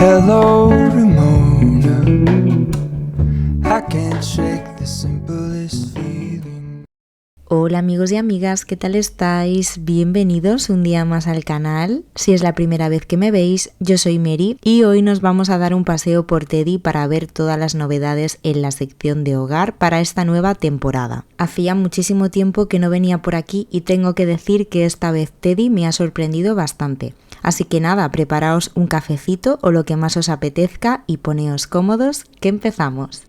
Hello, Ramona. I can't shake the simplest feeling. Hola amigos y amigas, ¿qué tal estáis? Bienvenidos un día más al canal. Si es la primera vez que me veis, yo soy Mary y hoy nos vamos a dar un paseo por Teddy para ver todas las novedades en la sección de hogar para esta nueva temporada. Hacía muchísimo tiempo que no venía por aquí y tengo que decir que esta vez Teddy me ha sorprendido bastante. Así que nada, preparaos un cafecito o lo que más os apetezca y poneos cómodos, que empezamos.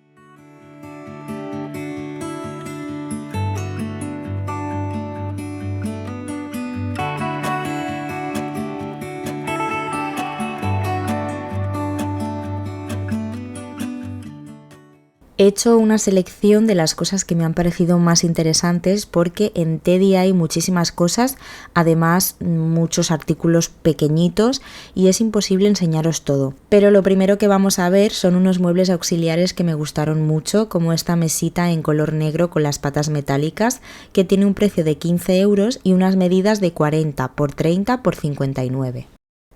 He hecho una selección de las cosas que me han parecido más interesantes porque en Teddy hay muchísimas cosas, además muchos artículos pequeñitos y es imposible enseñaros todo. Pero lo primero que vamos a ver son unos muebles auxiliares que me gustaron mucho, como esta mesita en color negro con las patas metálicas que tiene un precio de 15 euros y unas medidas de 40 por 30 por 59.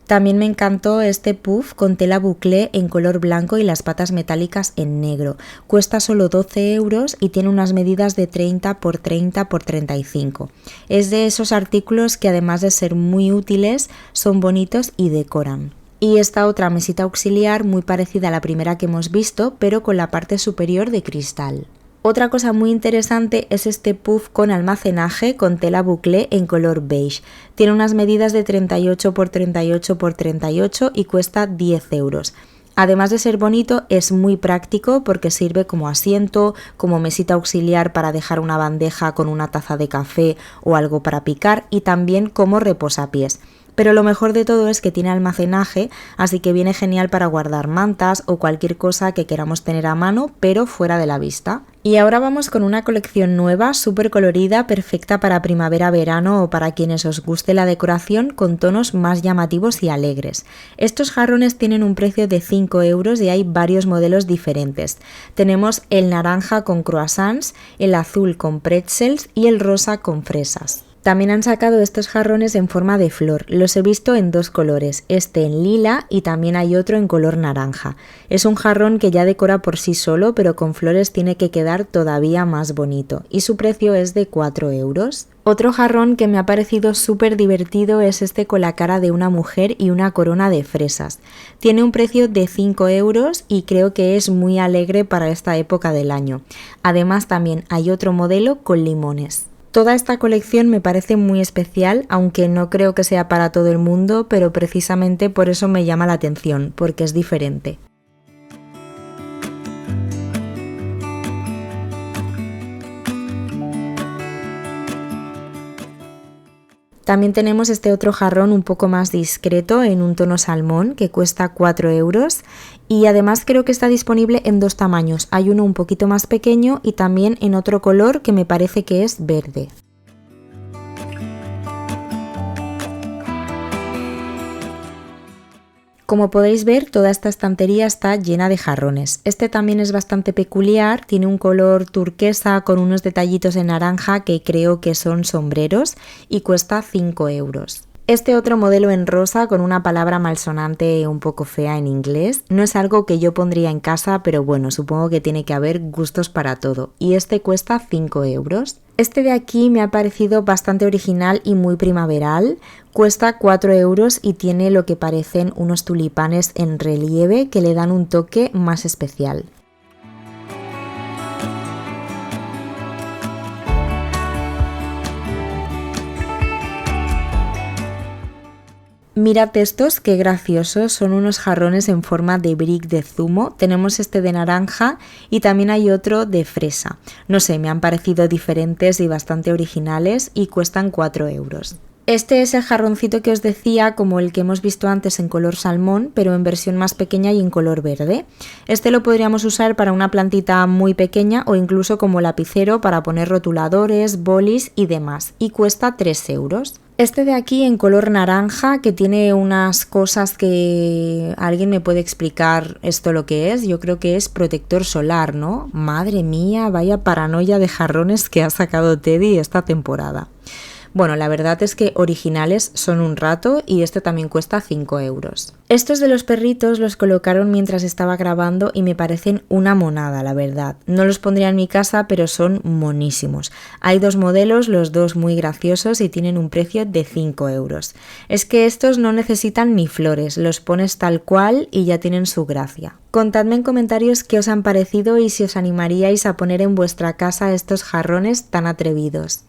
También me encantó este puff con tela bouclé en color blanco y las patas metálicas en negro. Cuesta solo 12 euros y tiene unas medidas de 30 por 30 por 35. Es de esos artículos que además de ser muy útiles, son bonitos y decoran. Y esta otra mesita auxiliar muy parecida a la primera que hemos visto, pero con la parte superior de cristal. Otra cosa muy interesante es este puff con almacenaje con tela bouclé en color beige. Tiene unas medidas de 38 por 38 por 38 y cuesta 10 euros. Además de ser bonito, es muy práctico porque sirve como asiento, como mesita auxiliar para dejar una bandeja con una taza de café o algo para picar y también como reposapiés. Pero lo mejor de todo es que tiene almacenaje, así que viene genial para guardar mantas o cualquier cosa que queramos tener a mano, pero fuera de la vista. Y ahora vamos con una colección nueva, súper colorida, perfecta para primavera-verano o para quienes os guste la decoración con tonos más llamativos y alegres. Estos jarrones tienen un precio de 5 euros y hay varios modelos diferentes. Tenemos el naranja con croissants, el azul con pretzels y el rosa con fresas. También han sacado estos jarrones en forma de flor, los he visto en dos colores, este en lila y también hay otro en color naranja. Es un jarrón que ya decora por sí solo, pero con flores tiene que quedar todavía más bonito y su precio es de 4 euros. Otro jarrón que me ha parecido súper divertido es este con la cara de una mujer y una corona de fresas. Tiene un precio de 5 euros y creo que es muy alegre para esta época del año. Además también hay otro modelo con limones. Toda esta colección me parece muy especial, aunque no creo que sea para todo el mundo, pero precisamente por eso me llama la atención, porque es diferente. También tenemos este otro jarrón un poco más discreto en un tono salmón que cuesta 4 euros y además creo que está disponible en dos tamaños. Hay uno un poquito más pequeño y también en otro color que me parece que es verde. Como podéis ver, toda esta estantería está llena de jarrones. Este también es bastante peculiar, tiene un color turquesa con unos detallitos en naranja que creo que son sombreros y cuesta 5 euros. Este otro modelo en rosa con una palabra malsonante un poco fea en inglés no es algo que yo pondría en casa, pero bueno, supongo que tiene que haber gustos para todo. Y este cuesta 5 euros. Este de aquí me ha parecido bastante original y muy primaveral. Cuesta 4 euros y tiene lo que parecen unos tulipanes en relieve que le dan un toque más especial. Mirad estos, qué graciosos, son unos jarrones en forma de brick de zumo. Tenemos este de naranja y también hay otro de fresa. No sé, me han parecido diferentes y bastante originales y cuestan 4 euros. Este es el jarroncito que os decía, como el que hemos visto antes en color salmón, pero en versión más pequeña y en color verde. Este lo podríamos usar para una plantita muy pequeña o incluso como lapicero para poner rotuladores, bolis y demás. Y cuesta 3 euros. Este de aquí en color naranja que tiene unas cosas que alguien me puede explicar esto lo que es. Yo creo que es protector solar, ¿no? Madre mía, vaya paranoia de jarrones que ha sacado Teddy esta temporada. Bueno, la verdad es que originales son un rato y este también cuesta 5 euros. Estos de los perritos los colocaron mientras estaba grabando y me parecen una monada, la verdad. No los pondría en mi casa, pero son monísimos. Hay dos modelos, los dos muy graciosos y tienen un precio de 5 euros. Es que estos no necesitan ni flores, los pones tal cual y ya tienen su gracia. Contadme en comentarios qué os han parecido y si os animaríais a poner en vuestra casa estos jarrones tan atrevidos.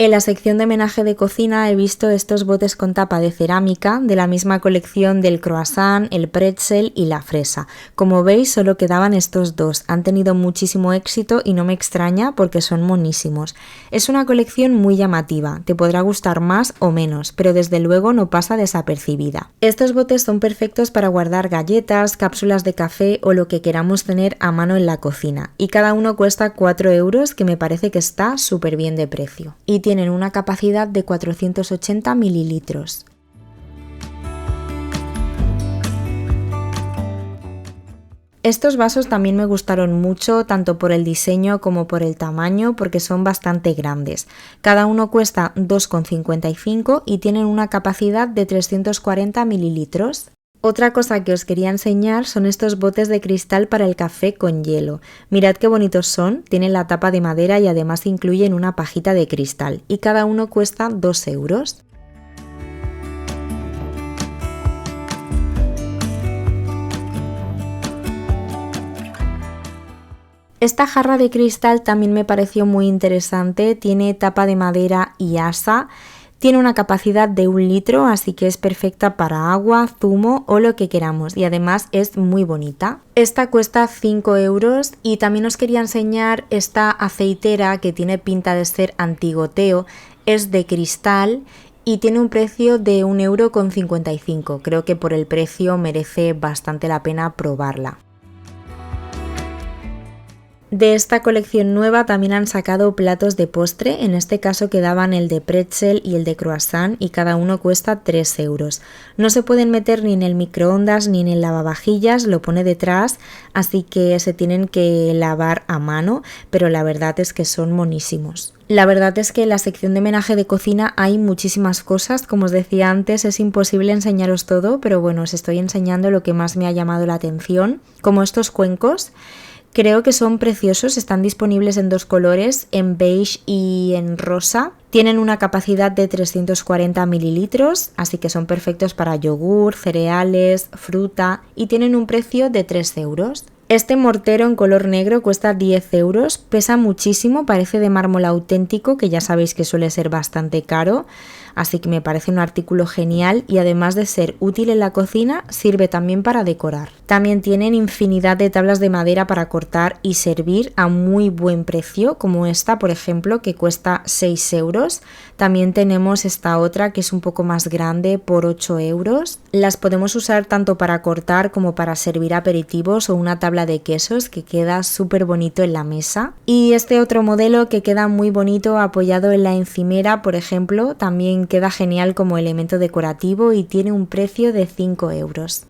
En la sección de menaje de cocina he visto estos botes con tapa de cerámica de la misma colección del croissant, el pretzel y la fresa. Como veis solo quedaban estos dos, han tenido muchísimo éxito y no me extraña porque son monísimos. Es una colección muy llamativa, te podrá gustar más o menos, pero desde luego no pasa desapercibida. Estos botes son perfectos para guardar galletas, cápsulas de café o lo que queramos tener a mano en la cocina y cada uno cuesta 4 euros, que me parece que está súper bien de precio. Y tienen una capacidad de 480 mililitros. Estos vasos también me gustaron mucho, tanto por el diseño como por el tamaño, porque son bastante grandes. Cada uno cuesta 2,55 y tienen una capacidad de 340 mililitros. Otra cosa que os quería enseñar son estos botes de cristal para el café con hielo. Mirad qué bonitos son, tienen la tapa de madera y además incluyen una pajita de cristal y cada uno cuesta 2 euros. Esta jarra de cristal también me pareció muy interesante, tiene tapa de madera y asa. Tiene una capacidad de 1 litro, así que es perfecta para agua, zumo o lo que queramos y además es muy bonita. Esta cuesta 5 euros y también os quería enseñar esta aceitera que tiene pinta de ser antigoteo, es de cristal y tiene un precio de 1,55 €. Creo que por el precio merece bastante la pena probarla. De esta colección nueva también han sacado platos de postre, en este caso quedaban el de pretzel y el de croissant y cada uno cuesta 3 euros. No se pueden meter ni en el microondas ni en el lavavajillas, lo pone detrás, así que se tienen que lavar a mano, pero la verdad es que son monísimos. La verdad es que en la sección de menaje de cocina hay muchísimas cosas, como os decía antes es imposible enseñaros todo, pero bueno, os estoy enseñando lo que más me ha llamado la atención, como estos cuencos. Creo que son preciosos, están disponibles en dos colores, en beige y en rosa. Tienen una capacidad de 340 mililitros, así que son perfectos para yogur, cereales, fruta y tienen un precio de 3 euros. Este mortero en color negro cuesta 10 euros, pesa muchísimo, parece de mármol auténtico, que ya sabéis que suele ser bastante caro, así que me parece un artículo genial y además de ser útil en la cocina, sirve también para decorar. También tienen infinidad de tablas de madera para cortar y servir a muy buen precio, como esta, por ejemplo, que cuesta 6 euros. También tenemos esta otra que es un poco más grande por 8 euros. Las podemos usar tanto para cortar como para servir aperitivos o una tabla de quesos que queda súper bonito en la mesa. Y este otro modelo que queda muy bonito apoyado en la encimera, por ejemplo, también queda genial como elemento decorativo y tiene un precio de 5 euros.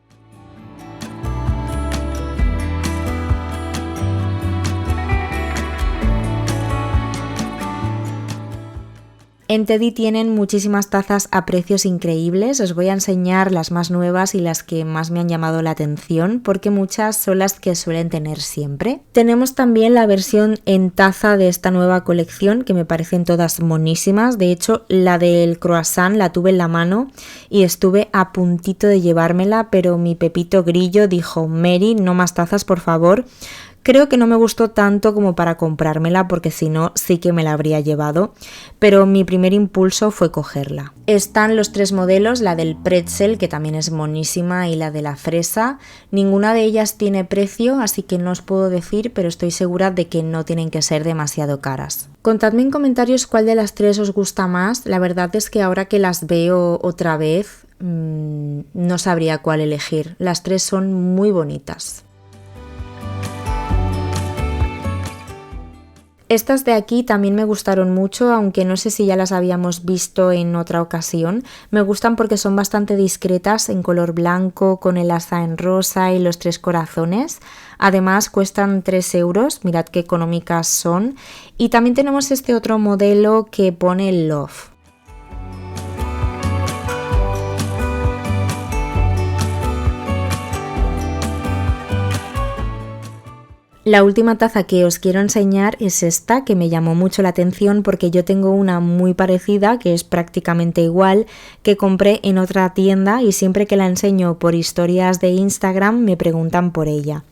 En Teddy tienen muchísimas tazas a precios increíbles, os voy a enseñar las más nuevas y las que más me han llamado la atención porque muchas son las que suelen tener siempre. Tenemos también la versión en taza de esta nueva colección que me parecen todas monísimas, de hecho la del croissant la tuve en la mano y estuve a puntito de llevármela, pero mi Pepito Grillo dijo: Mary, no más tazas por favor. Creo que no me gustó tanto como para comprármela porque si no sí que me la habría llevado, pero mi primer impulso fue cogerla. Están los tres modelos, la del pretzel que también es monísima y la de la fresa. Ninguna de ellas tiene precio, así que no os puedo decir, pero estoy segura de que no tienen que ser demasiado caras. Contadme en comentarios cuál de las tres os gusta más. La verdad es que ahora que las veo otra vez no sabría cuál elegir. Las tres son muy bonitas. Estas de aquí también me gustaron mucho, aunque no sé si ya las habíamos visto en otra ocasión. Me gustan porque son bastante discretas, en color blanco, con el asa en rosa y los 3 corazones. Además cuestan 3 euros, mirad qué económicas son. Y también tenemos este otro modelo que pone Love. La última taza que os quiero enseñar es esta, que me llamó mucho la atención porque yo tengo una muy parecida, que es prácticamente igual, que compré en otra tienda y siempre que la enseño por historias de Instagram me preguntan por ella.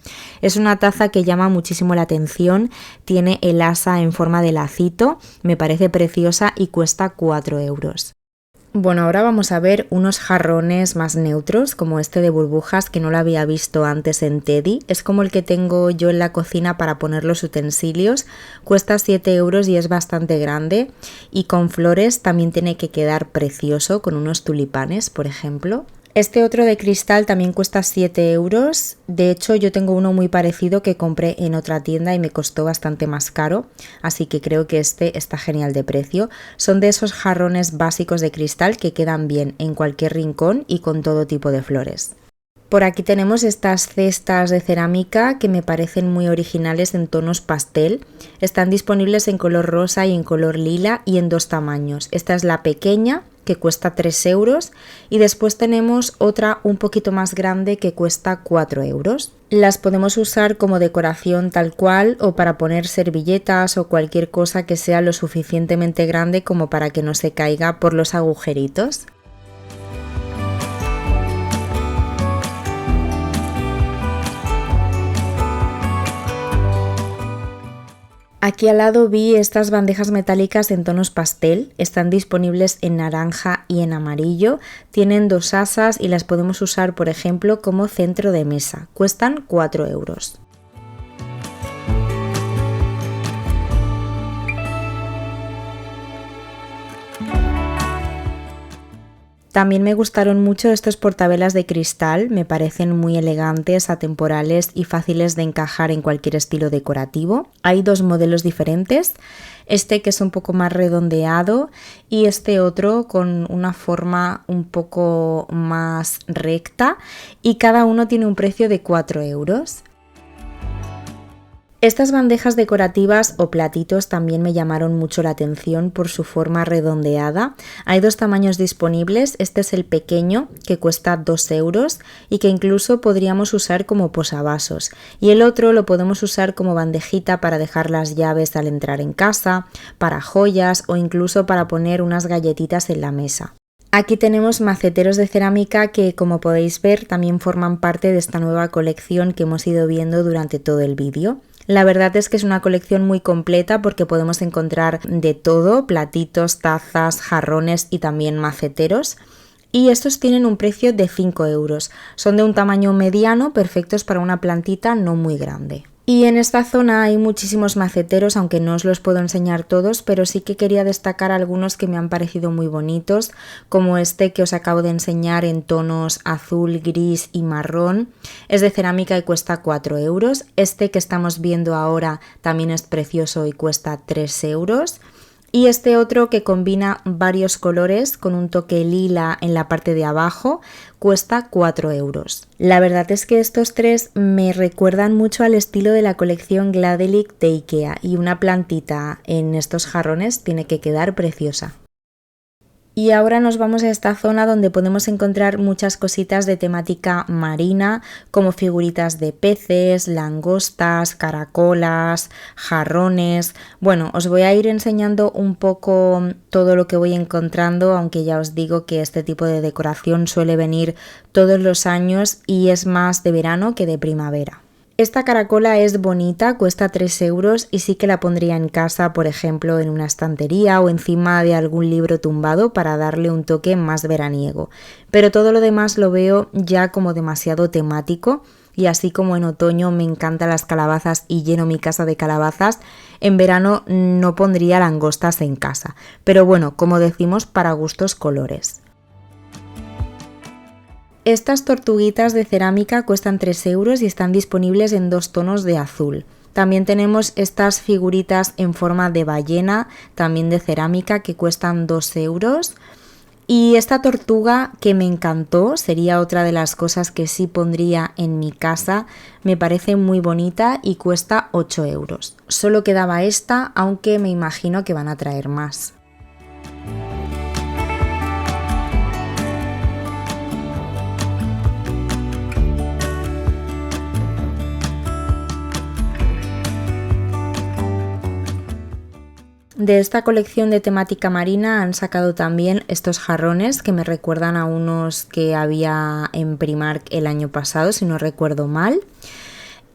Es una taza que llama muchísimo la atención, tiene el asa en forma de lacito, me parece preciosa y cuesta 4 euros. Bueno, ahora vamos a ver unos jarrones más neutros, como este de burbujas que no lo había visto antes en Teddy. Es como el que tengo yo en la cocina para poner los utensilios. Cuesta 7 euros y es bastante grande. Y con flores también tiene que quedar precioso, con unos tulipanes, por ejemplo. Este otro de cristal también cuesta 7 euros. De hecho, yo tengo uno muy parecido que compré en otra tienda y me costó bastante más caro. Así que creo que este está genial de precio. Son de esos jarrones básicos de cristal que quedan bien en cualquier rincón y con todo tipo de flores. Por aquí tenemos estas cestas de cerámica que me parecen muy originales en tonos pastel. Están disponibles en color rosa y en color lila y en 2 tamaños. Esta es la pequeña, que cuesta 3 euros, y después tenemos otra un poquito más grande que cuesta 4 euros. Las podemos usar como decoración tal cual o para poner servilletas o cualquier cosa que sea lo suficientemente grande como para que no se caiga por los agujeritos. Aquí al lado vi estas bandejas metálicas en tonos pastel, están disponibles en naranja y en amarillo, tienen 2 asas y las podemos usar por ejemplo como centro de mesa, cuestan 4 euros. También me gustaron mucho estos portavelas de cristal, me parecen muy elegantes, atemporales y fáciles de encajar en cualquier estilo decorativo. Hay 2 modelos diferentes, este que es un poco más redondeado y este otro con una forma un poco más recta y cada uno tiene un precio de 4 euros. Estas bandejas decorativas o platitos también me llamaron mucho la atención por su forma redondeada. Hay 2 tamaños disponibles, este es el pequeño que cuesta 2 euros y que incluso podríamos usar como posavasos, y el otro lo podemos usar como bandejita para dejar las llaves al entrar en casa, para joyas o incluso para poner unas galletitas en la mesa. Aquí tenemos maceteros de cerámica que, como podéis ver, también forman parte de esta nueva colección que hemos ido viendo durante todo el vídeo. La verdad es que es una colección muy completa porque podemos encontrar de todo, platitos, tazas, jarrones y también maceteros. Y estos tienen un precio de 5 euros. Son de un tamaño mediano, perfectos para una plantita no muy grande. Y en esta zona hay muchísimos maceteros, aunque no os los puedo enseñar todos, pero sí que quería destacar algunos que me han parecido muy bonitos, como este que os acabo de enseñar en tonos azul, gris y marrón. Es de cerámica y cuesta 4 euros. Este que estamos viendo ahora también es precioso y cuesta 3 euros. Y este otro que combina varios colores con un toque lila en la parte de abajo cuesta 4 euros. La verdad es que estos 3 me recuerdan mucho al estilo de la colección Gladelic de IKEA y una plantita en estos jarrones tiene que quedar preciosa. Y ahora nos vamos a esta zona donde podemos encontrar muchas cositas de temática marina, como figuritas de peces, langostas, caracolas, jarrones. Bueno, os voy a ir enseñando un poco todo lo que voy encontrando, aunque ya os digo que este tipo de decoración suele venir todos los años y es más de verano que de primavera. Esta caracola es bonita, cuesta 3 euros y sí que la pondría en casa, por ejemplo, en una estantería o encima de algún libro tumbado para darle un toque más veraniego. Pero todo lo demás lo veo ya como demasiado temático y así como en otoño me encantan las calabazas y lleno mi casa de calabazas, en verano no pondría langostas en casa. Pero bueno, como decimos, para gustos colores. Estas tortuguitas de cerámica cuestan 3 euros y están disponibles en 2 tonos de azul. También tenemos estas figuritas en forma de ballena, también de cerámica, que cuestan 2 euros. Y esta tortuga que me encantó, sería otra de las cosas que sí pondría en mi casa, me parece muy bonita y cuesta 8 euros. Solo quedaba esta, aunque me imagino que van a traer más. De esta colección de temática marina han sacado también estos jarrones que me recuerdan a unos que había en Primark el año pasado, si no recuerdo mal.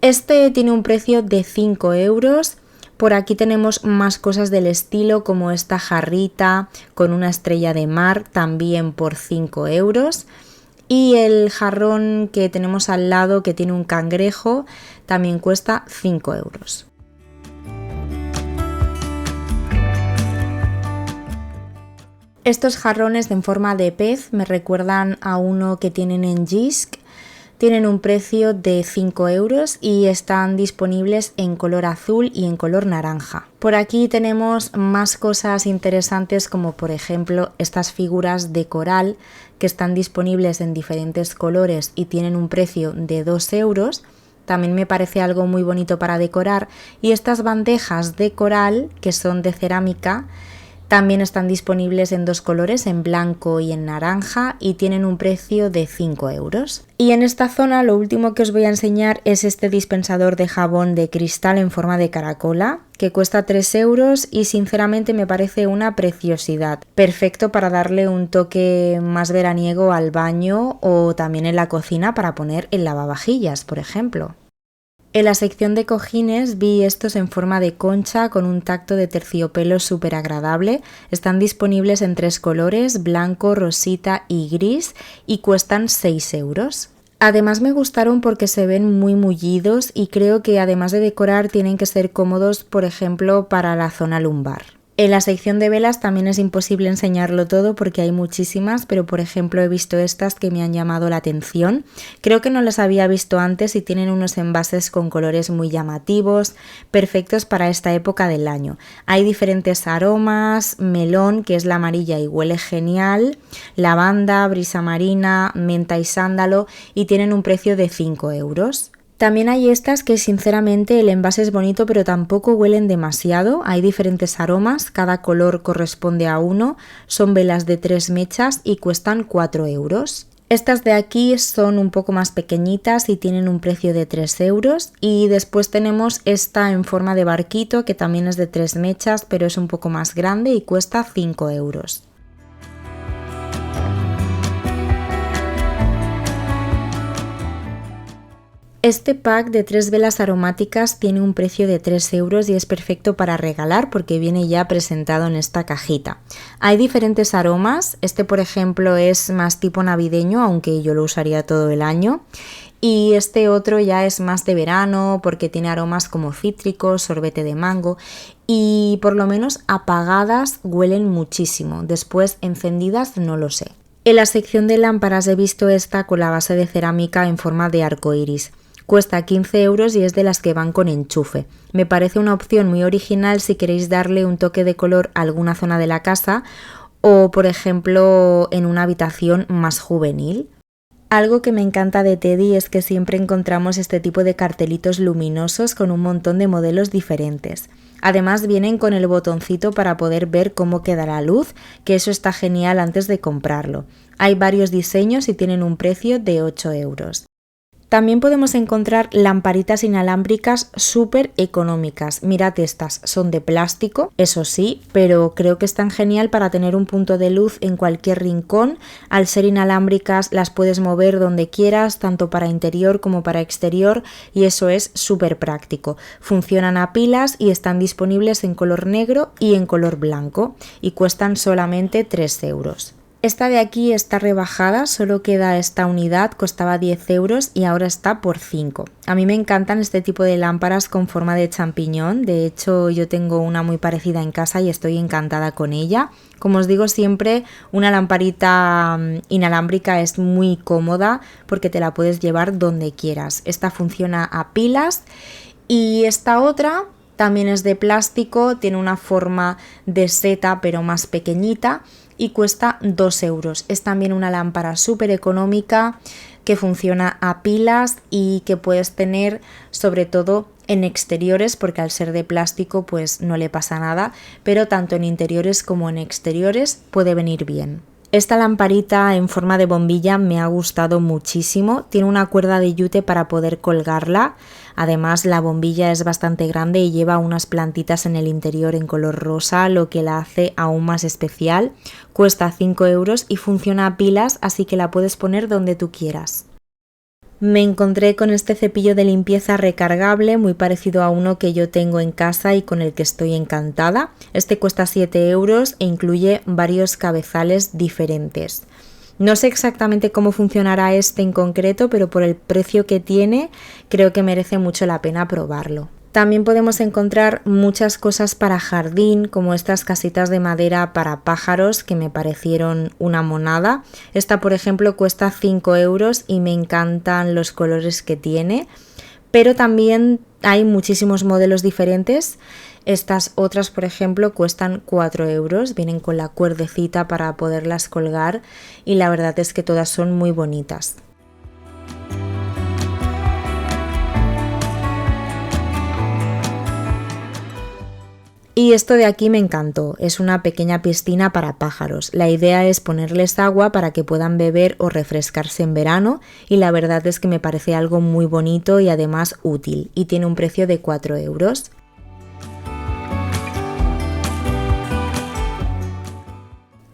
Este tiene un precio de 5 euros. Por aquí tenemos más cosas del estilo, como esta jarrita con una estrella de mar, también por 5 euros. Y el jarrón que tenemos al lado, que tiene un cangrejo, también cuesta 5 euros. Estos jarrones en forma de pez me recuerdan a uno que tienen en Jysk. Tienen un precio de 5 euros y están disponibles en color azul y en color naranja. Por aquí tenemos más cosas interesantes, como por ejemplo estas figuras de coral que están disponibles en diferentes colores y tienen un precio de 2 euros. También me parece algo muy bonito para decorar. Y estas bandejas de coral, que son de cerámica, también están disponibles en dos colores, en blanco y en naranja, y tienen un precio de 5 euros. Y en esta zona lo último que os voy a enseñar es este dispensador de jabón de cristal en forma de caracola, que cuesta 3 euros y sinceramente me parece una preciosidad. Perfecto para darle un toque más veraniego al baño o también en la cocina para poner en lavavajillas, por ejemplo. En la sección de cojines vi estos en forma de concha con un tacto de terciopelo súper agradable. Están disponibles en 3 colores, blanco, rosita y gris, y cuestan 6 euros. Además me gustaron porque se ven muy mullidos y creo que además de decorar tienen que ser cómodos, por ejemplo, para la zona lumbar. En la sección de velas también es imposible enseñarlo todo porque hay muchísimas, pero por ejemplo he visto estas que me han llamado la atención. Creo que no las había visto antes y tienen unos envases con colores muy llamativos, perfectos para esta época del año. Hay diferentes aromas: melón, que es la amarilla y huele genial, lavanda, brisa marina, menta y sándalo, y tienen un precio de 5 euros. También hay estas que sinceramente el envase es bonito pero tampoco huelen demasiado. Hay diferentes aromas, cada color corresponde a uno, son velas de 3 mechas y cuestan 4 euros. Estas de aquí son un poco más pequeñitas y tienen un precio de 3 euros. Y después tenemos esta en forma de barquito que también es de 3 mechas pero es un poco más grande y cuesta 5 euros. Este pack de 3 velas aromáticas tiene un precio de 3 euros y es perfecto para regalar porque viene ya presentado en esta cajita. Hay diferentes aromas, este por ejemplo es más tipo navideño, aunque yo lo usaría todo el año. Y este otro ya es más de verano porque tiene aromas como cítricos, sorbete de mango, y por lo menos apagadas huelen muchísimo, después encendidas no lo sé. En la sección de lámparas he visto esta con la base de cerámica en forma de arco iris. Cuesta 15 euros y es de las que van con enchufe. Me parece una opción muy original si queréis darle un toque de color a alguna zona de la casa o, por ejemplo, en una habitación más juvenil. Algo que me encanta de Teddy es que siempre encontramos este tipo de cartelitos luminosos con un montón de modelos diferentes. Además vienen con el botoncito para poder ver cómo queda la luz, que eso está genial antes de comprarlo. Hay varios diseños y tienen un precio de 8 euros. También podemos encontrar lamparitas inalámbricas súper económicas. Mirad estas, son de plástico, eso sí, pero creo que están genial para tener un punto de luz en cualquier rincón. Al ser inalámbricas las puedes mover donde quieras, tanto para interior como para exterior, y eso es súper práctico. Funcionan a pilas y están disponibles en color negro y en color blanco y cuestan solamente 3 euros. Esta de aquí está rebajada, solo queda esta unidad, costaba 10 euros y ahora está por 5. A mí me encantan este tipo de lámparas con forma de champiñón, de hecho yo tengo una muy parecida en casa y estoy encantada con ella. Como os digo siempre, una lamparita inalámbrica es muy cómoda porque te la puedes llevar donde quieras. Esta funciona a pilas Y esta otra también es de plástico, tiene una forma de seta pero más pequeñita y cuesta 2 euros. Es también una lámpara súper económica que funciona a pilas y que puedes tener sobre todo en exteriores, porque al ser de plástico pues no le pasa nada, pero tanto en interiores como en exteriores puede venir bien. Esta lamparita en forma de bombilla me ha gustado muchísimo, tiene una cuerda de yute para poder colgarla, además la bombilla es bastante grande y lleva unas plantitas en el interior en color rosa, lo que la hace aún más especial, cuesta 5 euros y funciona a pilas, así que la puedes poner donde tú quieras. Me encontré con este cepillo de limpieza recargable muy parecido a uno que yo tengo en casa y con el que estoy encantada. Este cuesta 7 euros e incluye varios cabezales diferentes. No sé exactamente cómo funcionará este en concreto, pero por el precio que tiene creo que merece mucho la pena probarlo. También podemos encontrar muchas cosas para jardín, como estas casitas de madera para pájaros que me parecieron una monada. Esta, por ejemplo, cuesta 5 euros y me encantan los colores que tiene, pero también hay muchísimos modelos diferentes. Estas otras, por ejemplo, cuestan 4 euros, vienen con la cuerdecita para poderlas colgar y la verdad es que todas son muy bonitas. Y esto de aquí me encantó, es una pequeña piscina para pájaros. La idea es ponerles agua para que puedan beber o refrescarse en verano y la verdad es que me parece algo muy bonito y además útil y tiene un precio de 4 euros.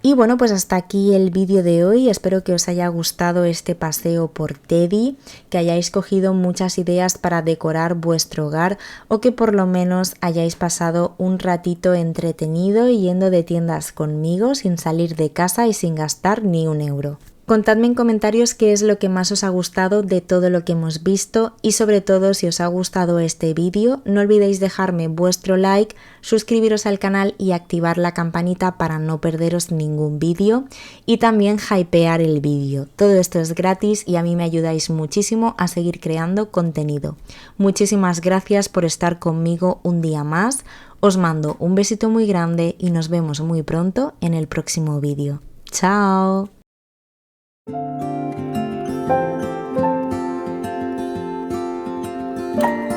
Y bueno, pues hasta aquí el vídeo de hoy, espero que os haya gustado este paseo por Teddy, que hayáis cogido muchas ideas para decorar vuestro hogar o que por lo menos hayáis pasado un ratito entretenido yendo de tiendas conmigo sin salir de casa y sin gastar ni un euro. Contadme en comentarios qué es lo que más os ha gustado de todo lo que hemos visto y sobre todo si os ha gustado este vídeo no olvidéis dejarme vuestro like, suscribiros al canal y activar la campanita para no perderos ningún vídeo y también hypear el vídeo. Todo esto es gratis y a mí me ayudáis muchísimo a seguir creando contenido. Muchísimas gracias por estar conmigo un día más, os mando un besito muy grande y nos vemos muy pronto en el próximo vídeo. ¡Chao! Thank you.